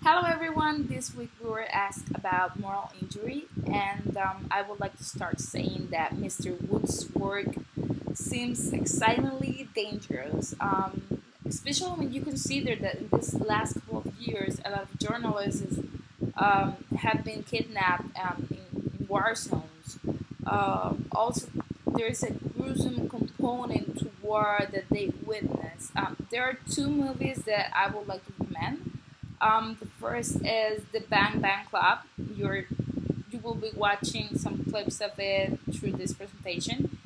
Hello everyone, this week we were asked about moral injury, and I would like to start saying that Mr. Wood's work seems excitingly dangerous, especially when you consider that in this last couple of years, a lot of journalists have been kidnapped in war zones. Also, there is a gruesome component to war that they witness. There are two movies that I would like to recommend. The first is the Bang Bang Club. You will be watching some clips of it through this presentation.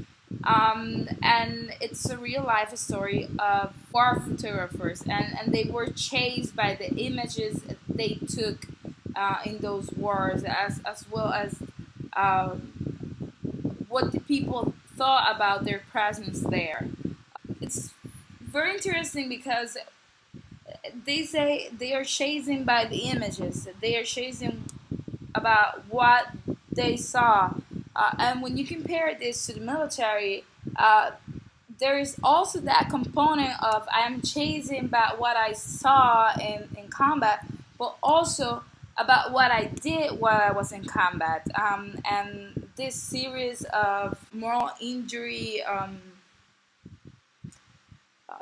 And it's a real life story of war photographers, and they were chased by the images they took in those wars, as well as what the people thought about their presence there. It's very interesting because they say they are chasing by the images. They are chasing about what they saw. And when you compare this to the military, there is also that component of I'm chasing about what I saw in combat, but also about what I did while I was in combat. And this series of moral injury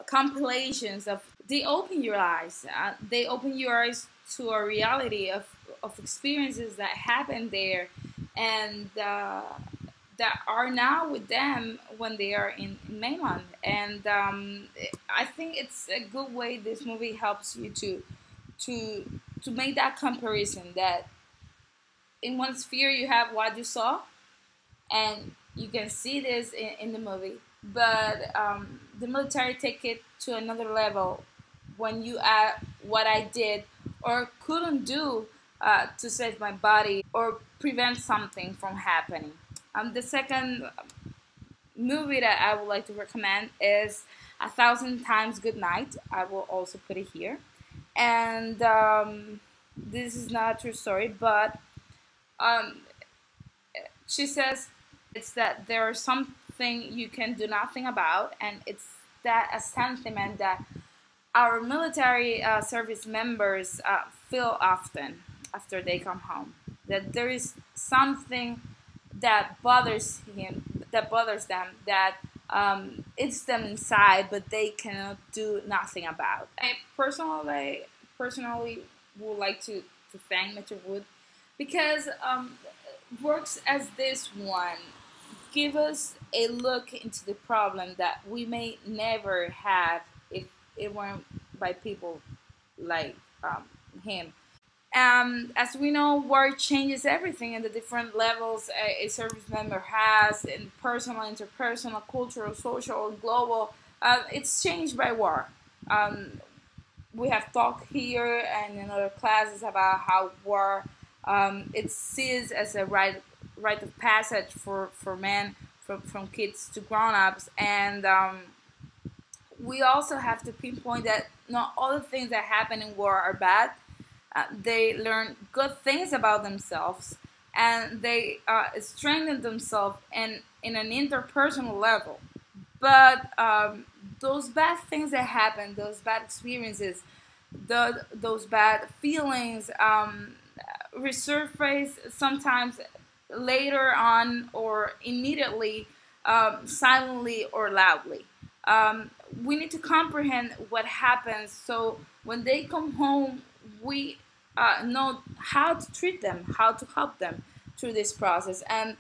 compilations of they open your eyes. They open your eyes to a reality of experiences that happened there, and that are now with them when they are in mainland. And I think it's a good way this movie helps you to to make that comparison that in one sphere you have what you saw, and you can see this in the movie. But the military take it to another level when you add what I did or couldn't do to save my body or prevent something from happening. The second movie that I would like to recommend is A Thousand Times Good Night. I will also put it here. And this is not a true story, but um, she says it's that there is something you can do nothing about, and it's that a sentiment that our military service members feel often after they come home. That there is something that bothers them, that it's them inside, but they cannot do nothing about. I personally would like to thank Mr. Wood because works as this one give us a look into the problem that we may never have if it weren't by people like him. As we know, war changes everything in the different levels a service member has in personal, interpersonal, cultural, social, global. It's changed by war. Um, we have talked here and in other classes about how war it's sees as a rite of passage for men, from kids to grown-ups. And we also have to pinpoint that not all the things that happen in war are bad. They learn good things about themselves, and they strengthen themselves in an interpersonal level. But those bad things that happen, those bad experiences, those bad feelings resurface sometimes later on or immediately, silently or loudly. We need to comprehend what happens so when they come home, we know how to treat them, how to help them through this process. And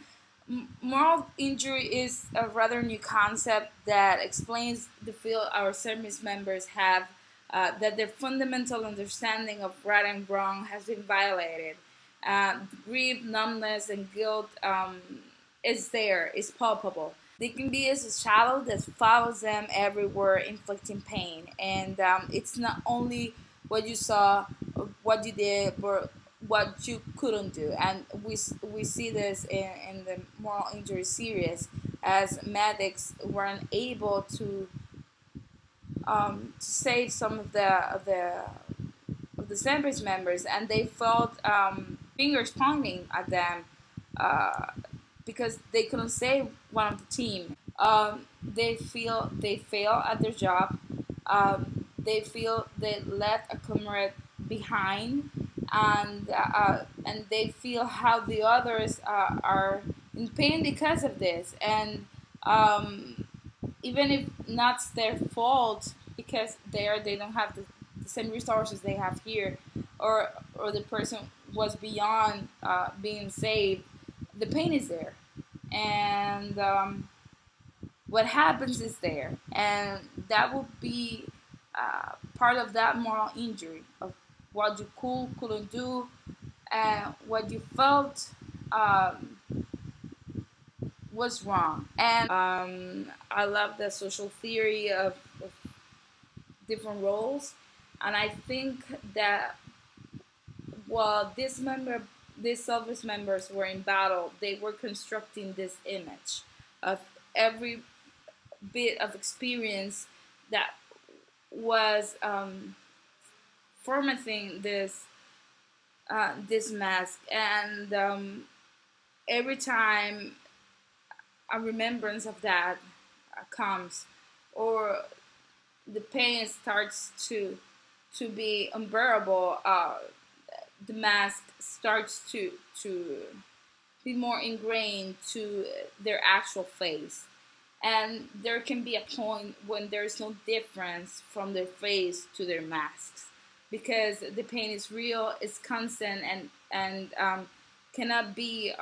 moral injury is a rather new concept that explains the feel our service members have, that their fundamental understanding of right and wrong has been violated. Grief, numbness, and guilt is there, is palpable. They can be as a shadow that follows them everywhere, inflicting pain. And it's not only what you saw, what you did, but what you couldn't do. And we see this in the moral injury series, as medics weren't able to save some of the service members, and they felt fingers pointing at them because they couldn't save one of the team. They feel they fail at their job. They feel they let a comrade behind, and they feel how the others are in pain because of this, and um, even if not their fault, because they don't have the same resources they have here, or the person was beyond being saved, the pain is there, and what happens is there, and that will be part of that moral injury of what you couldn't do, and what you felt um, was wrong. And I love the social theory of different roles, and I think that while these service members were in battle, they were constructing this image of every bit of experience that was formatting this mask, and every time a remembrance of that comes, or the pain starts to be unbearable, the mask starts to be more ingrained to their actual face. And there can be a point when there's no difference from their face to their masks, because the pain is real, it's constant, and cannot be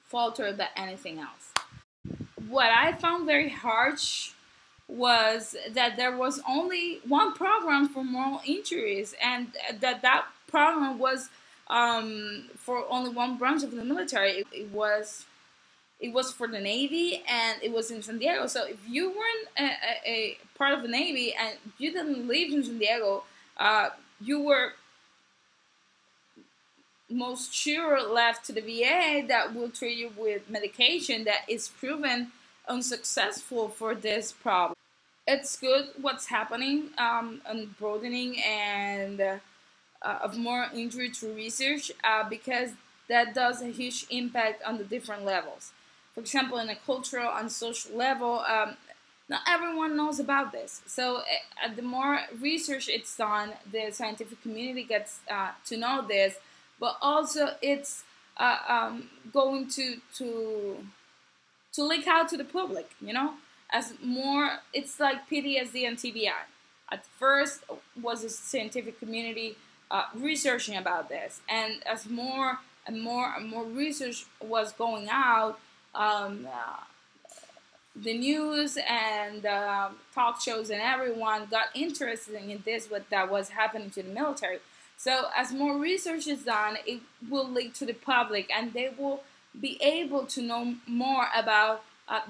faltered by anything else. What I found very harsh was that there was only one program for moral injuries, and that program was for only one branch of the military. It was for the Navy, and it was in San Diego. So if you weren't a part of the Navy and you didn't live in San Diego, you were most sure left to the VA that will treat you with medication that is proven unsuccessful for this problem. It's good what's happening, and broadening and of more injury through research, because that does a huge impact on the different levels. For example, in a cultural and social level, not everyone knows about this. So the more research it's done, the scientific community gets to know this, but also it's going to leak out to the public, as more, it's like PTSD and TBI. At first was the scientific community researching about this, and as more and more and more research was going out, the news and talk shows and everyone got interested in this, what that was happening to the military. So as more research is done, it will leak to the public, and they will be able to know more about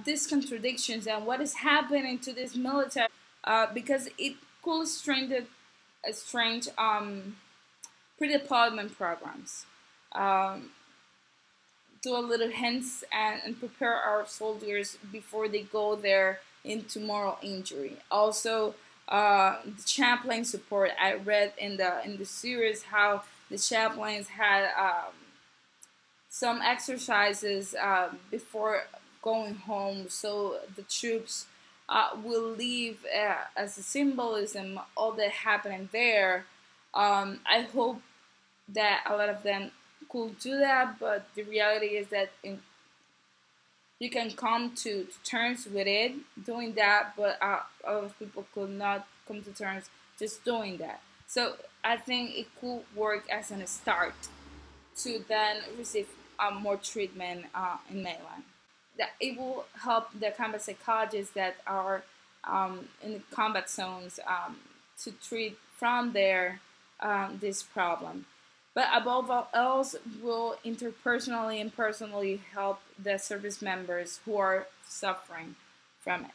these contradictions and what is happening to this military, because it could strange pre-deployment programs. Do a little hints and prepare our soldiers before they go there into moral injury. Also, the chaplain support. I read in the series how the chaplains had some exercises before going home, so the troops will leave as a symbolism all that happening there. I hope that a lot of them could do that, but the reality is that you can come to terms with it doing that, but a lot of people could not come to terms just doing that. So I think it could work as a start to then receive more treatment in mainland. That it will help the combat psychologists that are in the combat zones to treat from there this problem. But above all else, will interpersonally and personally help the service members who are suffering from it.